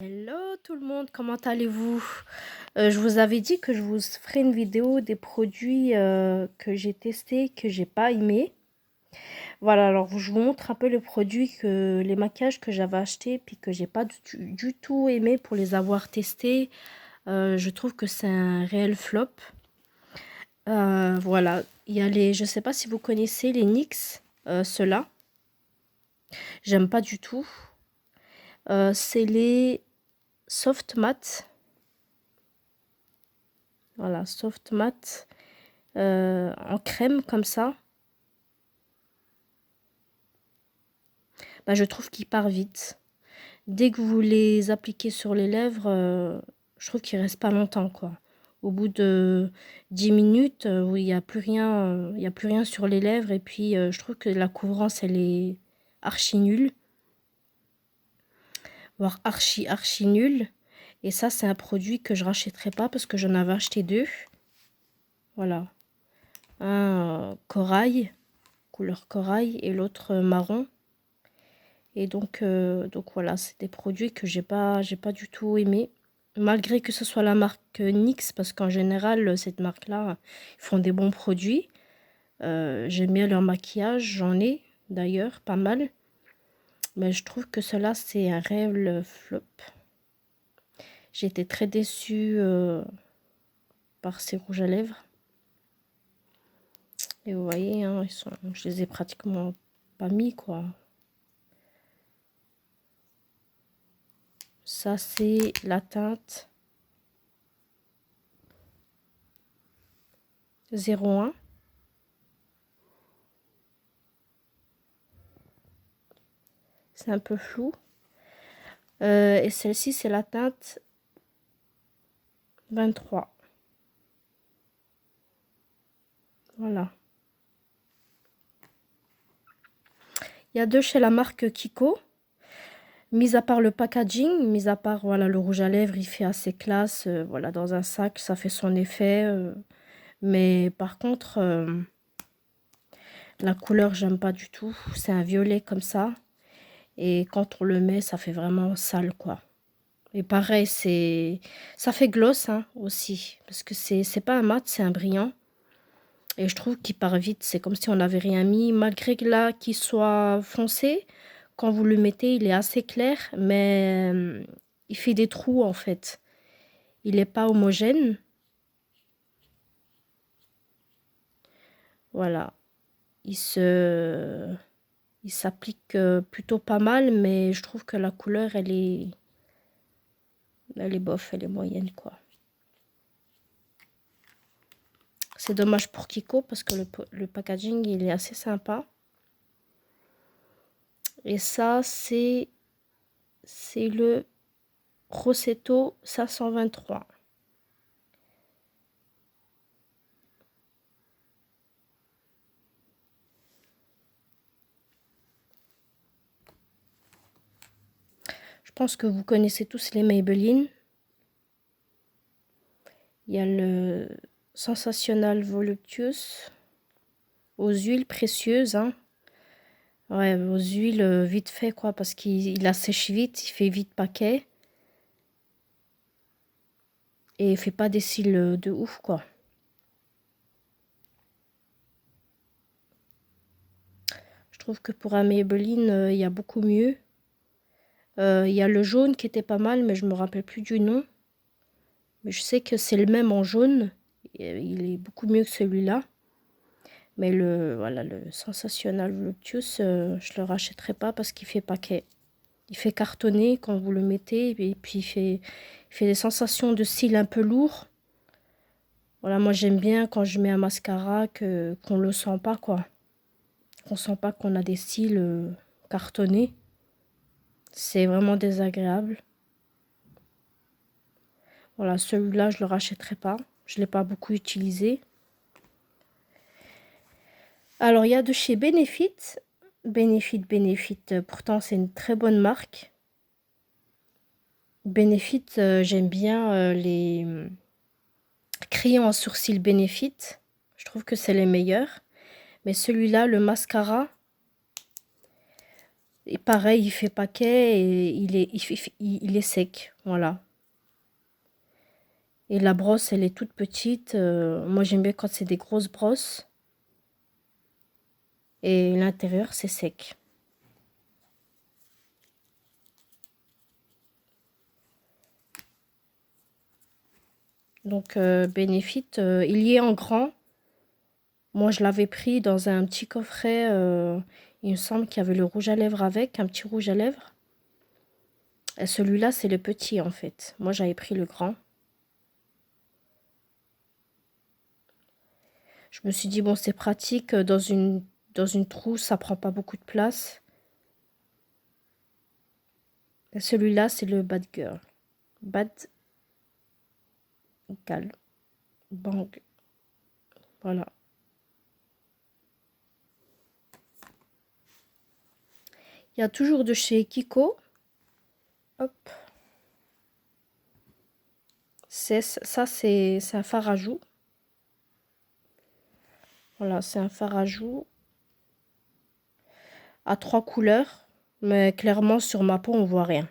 Hello tout le monde, comment allez-vous? Je vous avais dit que je vous ferai une vidéo des produits que j'ai testés, que j'ai pas aimé. Voilà, alors je vous montre un peu les maquillages que j'avais achetés puis que j'ai pas du tout aimé pour les avoir testés. Je trouve que c'est un réel flop. Voilà, il y a je sais pas si vous connaissez les NYX, ceux-là. J'aime pas du tout. C'est les Soft Matte. Voilà, Soft Matte. En crème comme ça, bah, je trouve qu'il part vite. Dès que vous les appliquez sur les lèvres, je trouve qu'il reste pas longtemps, quoi. Au bout de 10 minutes, oui, il n'y a plus rien, il y a plus rien sur les lèvres. Et puis, je trouve que la couvrance, elle est archi nulle, voire archi nulle. Et ça, c'est un produit que je rachèterai pas parce que j'en avais acheté deux. Voilà. Un corail, couleur corail, et l'autre marron. Et donc voilà, c'est des produits que j'ai pas du tout aimé. Malgré que ce soit la marque NYX, parce qu'en général, cette marque-là, ils font des bons produits. J'aime bien leur maquillage, j'en ai d'ailleurs pas mal. Mais je trouve que cela, c'est un réel flop. J'ai été très déçue par ces rouges à lèvres. Et vous voyez, hein, je les ai pratiquement pas mis, quoi. Ça, c'est la teinte 01. C'est un peu flou. Et celle-ci, c'est la teinte 23. Voilà. Il y a deux chez la marque Kiko. Mis à part le packaging, mis à part voilà, le rouge à lèvres, il fait assez classe. Voilà, dans un sac, ça fait son effet. Mais par contre, la couleur, j'aime pas du tout. C'est un violet comme ça. Et quand on le met, ça fait vraiment sale, quoi. Et pareil, ça fait gloss hein, aussi. Parce que c'est pas un mat, c'est un brillant. Et je trouve qu'il part vite. C'est comme si on n'avait rien mis. Malgré que là, qu'il soit foncé, quand vous le mettez, il est assez clair. Mais il fait des trous en fait. Il n'est pas homogène. Voilà. Il s'applique plutôt pas mal. Mais je trouve que la couleur, elle est bof. Elle est moyenne quoi. C'est dommage pour Kiko parce que le packaging, il est assez sympa. Et ça, c'est le Rossetto 523. Je pense que vous connaissez tous les Maybelline. Il y a le Sensationnel Voluptuous aux huiles précieuses. Hein. Ouais, aux huiles vite fait quoi, parce qu'il assèche vite, il fait vite paquet. Et il fait pas des cils de ouf quoi. Je trouve que pour un Maybelline, il y a beaucoup mieux. Il y a le jaune qui était pas mal, mais je me rappelle plus du nom. Mais je sais que c'est le même en jaune. Il est beaucoup mieux que celui-là. Mais voilà, le Sensationnel Voluptuous, je le rachèterai pas parce qu'il fait paquet. Il fait cartonner quand vous le mettez. Et puis il fait des sensations de cils un peu lourds. Voilà, moi j'aime bien quand je mets un mascara qu'on le sent pas, quoi. Qu'on sent pas qu'on a des cils cartonnés. C'est vraiment désagréable. Voilà, celui-là, je le rachèterai pas. Je l'ai pas beaucoup utilisé. Alors, il y a de chez Benefit. Benefit. Pourtant, c'est une très bonne marque. Benefit, j'aime bien les crayons à sourcils Benefit. Je trouve que c'est les meilleurs. Mais celui-là, le mascara, Et pareil, il fait paquet et il est sec. Voilà. Et la brosse, elle est toute petite. Moi, j'aime bien quand c'est des grosses brosses. Et l'intérieur, c'est sec. Donc, Benefit, il y est en grand. Moi, je l'avais pris dans un petit coffret. Il me semble qu'il y avait le rouge à lèvres avec, un petit rouge à lèvres. Et celui-là, c'est le petit, en fait. Moi, j'avais pris le grand. Je me suis dit, bon, c'est pratique. Dans une trousse, ça prend pas beaucoup de place. Et celui-là, c'est le Bad Girl. Bad Gal. Bang. Voilà. Il y a toujours de chez Kiko. Hop. Ça, c'est un fard à joues. Voilà, c'est un fard à joues à 3 couleurs. Mais clairement, sur ma peau, on voit rien.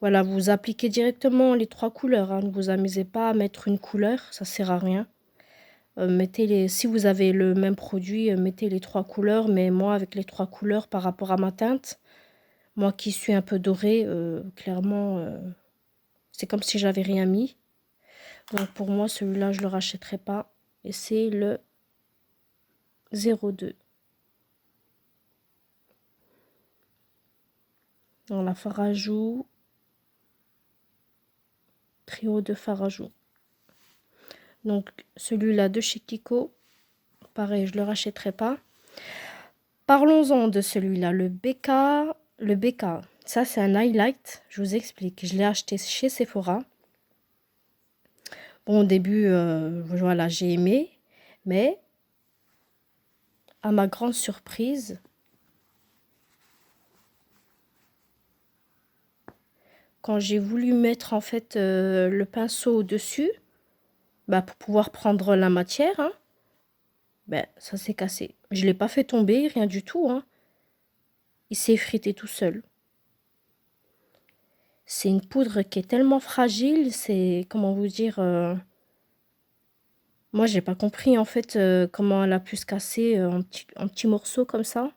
Voilà, vous appliquez directement les 3 couleurs. Hein. Ne vous amusez pas à mettre une couleur, ça sert à rien. Si vous avez le même produit, mettez les 3 couleurs. Mais moi, avec les 3 couleurs par rapport à ma teinte, moi qui suis un peu dorée, clairement, c'est comme si j'avais rien mis. Donc pour moi, celui-là, je le rachèterai pas. Et c'est le 02. Dans la fard à joues, trio de fard à joues. Donc celui-là de chez Kiko, pareil, je le rachèterai pas. Parlons-en de celui-là, le BK. Le BK, ça c'est un highlight, je vous explique. Je l'ai acheté chez Sephora. Bon, au début, voilà, j'ai aimé, mais à ma grande surprise, quand j'ai voulu mettre en fait le pinceau au-dessus, bah, pour pouvoir prendre la matière, hein, ben, ça s'est cassé. Je ne l'ai pas fait tomber, rien du tout. Hein. Il s'est effrité tout seul. C'est une poudre qui est tellement fragile, c'est, comment vous dire, moi j'ai pas compris en fait comment elle a pu se casser en petits morceaux comme ça.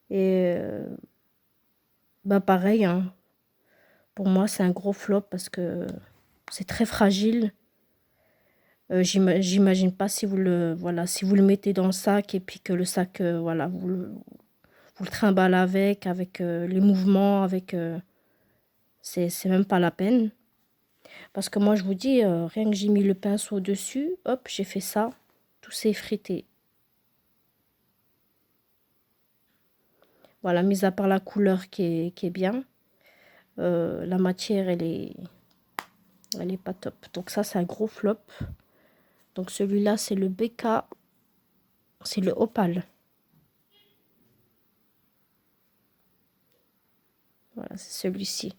Et bah pareil, hein, pour moi c'est un gros flop parce que c'est très fragile. J'imagine pas si voilà, si vous le mettez dans le sac et puis que le sac, voilà, vous le trimballez avec les mouvements, c'est même pas la peine. Parce que moi, je vous dis, rien que j'ai mis le pinceau dessus, hop, j'ai fait ça, tout s'est effrité. Voilà, mis à part la couleur qui est bien, la matière, elle est pas top. Donc ça, c'est un gros flop. Donc celui-là, c'est le BK, c'est le Opal. Voilà, c'est celui-ci.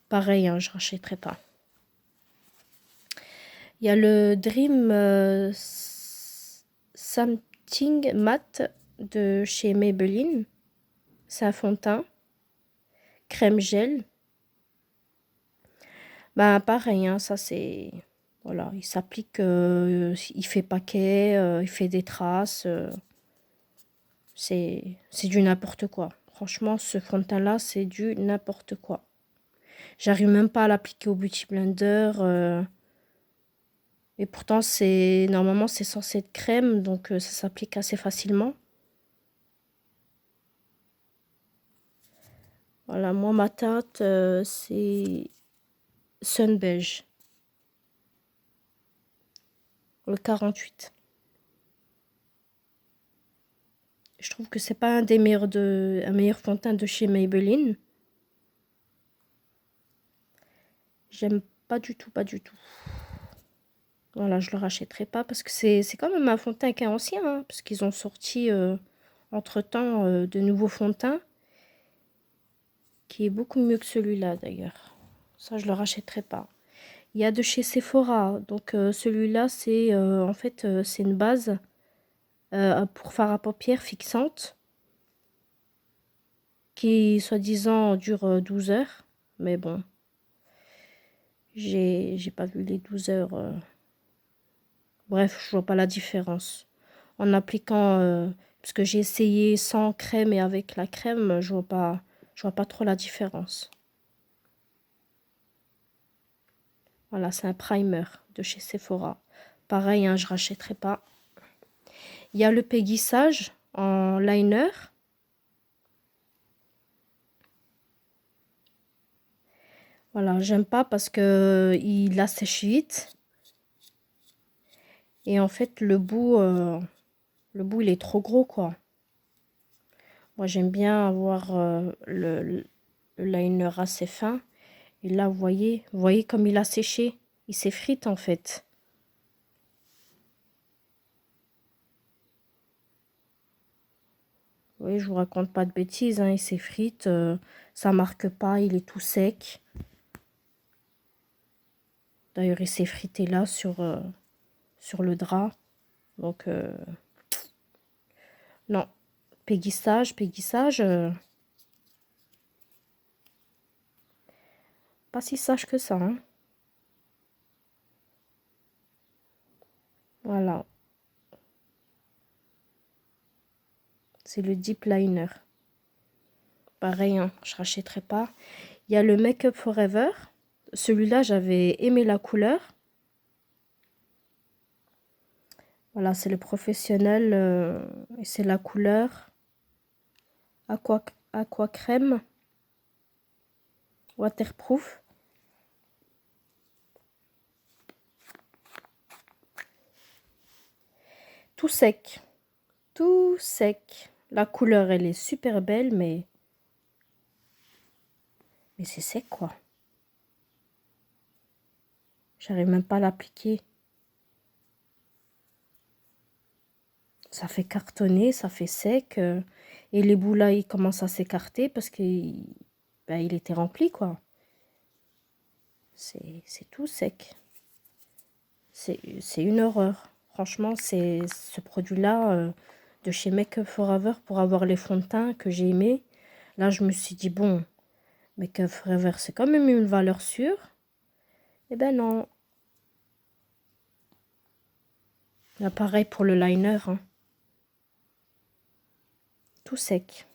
Pareil, hein, je rachèterai pas. Il y a le Dream Something Matte de chez Maybelline. C'est un fond de teint. Crème gel. Bah pareil, hein, ça c'est... Voilà, il s'applique, il fait paquet, il fait des traces. C'est du n'importe quoi. Franchement, ce fond de teint-là, c'est du n'importe quoi. J'arrive même pas à l'appliquer au Beauty Blender. Et pourtant, normalement, c'est censé être crème, donc ça s'applique assez facilement. Voilà, moi, ma teinte, c'est Sun Beige. Le 48. Je trouve que c'est pas un des meilleurs un meilleur fond de teint de chez Maybelline. J'aime pas du tout, pas du tout. Voilà, je le rachèterai pas parce que c'est quand même un fond de teint qui est ancien, hein, parce qu'ils ont sorti entre-temps de nouveaux fonds de teint qui est beaucoup mieux que celui-là d'ailleurs. Ça, je le rachèterai pas. Il y a de chez Sephora, donc celui-là, c'est en fait, c'est une base pour fard à paupières fixante qui, soi-disant, dure 12 heures. Mais bon, j'ai pas vu les 12 heures. Bref, je vois pas la différence. En appliquant, parce que j'ai essayé sans crème et avec la crème, je vois pas trop la différence. Voilà, c'est un primer de chez Sephora. Pareil, hein, je rachèterai pas. Il y a le Peggy Sage en liner. Voilà, j'aime pas parce que il assèche vite. Et en fait, le bout, il est trop gros, quoi. Moi, j'aime bien avoir le liner assez fin. Et là, vous voyez comme il a séché. Il s'effrite, en fait. Oui, je vous raconte pas de bêtises, hein, il s'effrite. Ça marque pas, il est tout sec. D'ailleurs, il s'est frité là sur le drap. Donc, non. Péguissage, pas si sage que ça, hein. Voilà. C'est le Deep Liner. Pareil, hein, je rachèterai pas. Il y a le Make Up Forever. Celui-là, j'avais aimé la couleur. Voilà, c'est le professionnel. Et c'est la couleur Aqua Crème. Waterproof. Tout sec. Tout sec. La couleur, elle est super belle, mais c'est sec, quoi. J'arrive même pas à l'appliquer. Ça fait cartonner, ça fait sec. Et les bouts là, ils commencent à s'écarter parce qu'il ben, il était rempli, quoi. C'est tout sec. C'est une horreur. Franchement, c'est ce produit-là de chez Make Up Forever pour avoir les fonds de teint que j'ai aimé. Là, je me suis dit, bon, Make Up Forever, c'est quand même une valeur sûre. Eh ben non. Là, pareil pour le liner, hein. Tout sec.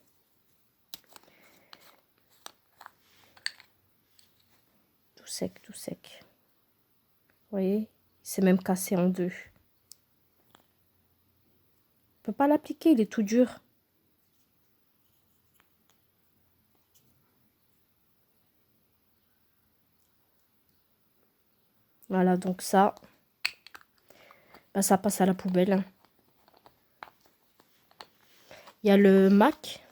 Tout sec, tout sec. Vous voyez, c'est même cassé en deux. On peut pas l'appliquer, il est tout dur. Voilà, donc ça, bah, ça passe à la poubelle, hein. Il y a le MAC,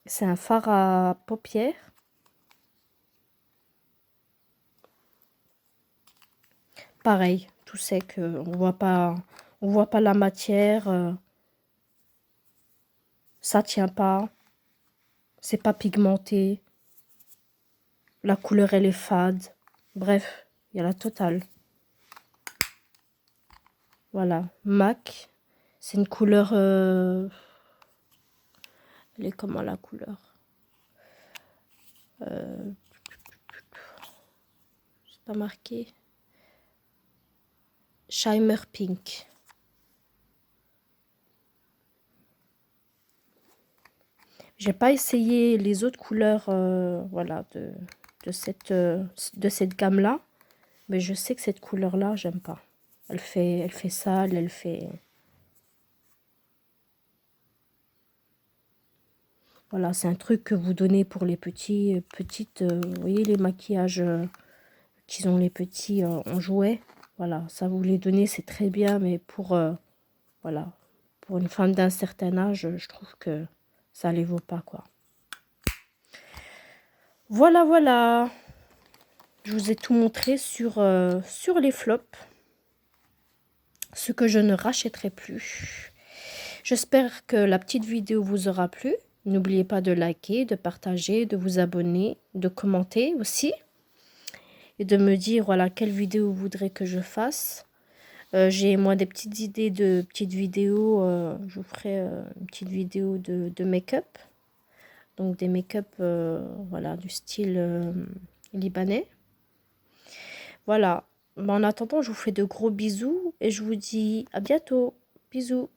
c'est un fard à paupières. Pareil, tout sec, on voit pas la matière, ça tient pas, c'est pas pigmenté, la couleur elle est fade. Bref, il y a la totale. Voilà, MAC, c'est une couleur, elle est comment la couleur? C'est pas marqué. Shimmer Pink. J'ai pas essayé les autres couleurs voilà, de cette gamme-là. Mais je sais que cette couleur-là, j'aime pas. Elle fait sale, elle fait... Voilà, c'est un truc que vous donnez pour les petites... vous voyez les maquillages qu'ils ont les petits en jouet. Voilà, ça vous les donnez, c'est très bien. Mais pour, voilà, pour une femme d'un certain âge, je trouve que ça les vaut pas, quoi. Voilà, voilà. Je vous ai tout montré sur les flops. Ce que je ne rachèterai plus. J'espère que la petite vidéo vous aura plu. N'oubliez pas de liker, de partager, de vous abonner, de commenter aussi. Et de me dire, voilà, quelle vidéo vous voudrez que je fasse. J'ai moi des petites idées de petites vidéos. Je vous ferai une petite vidéo de make-up. Donc des make-up voilà, du style libanais. Voilà. Mais en attendant, je vous fais de gros bisous et je vous dis à bientôt. Bisous.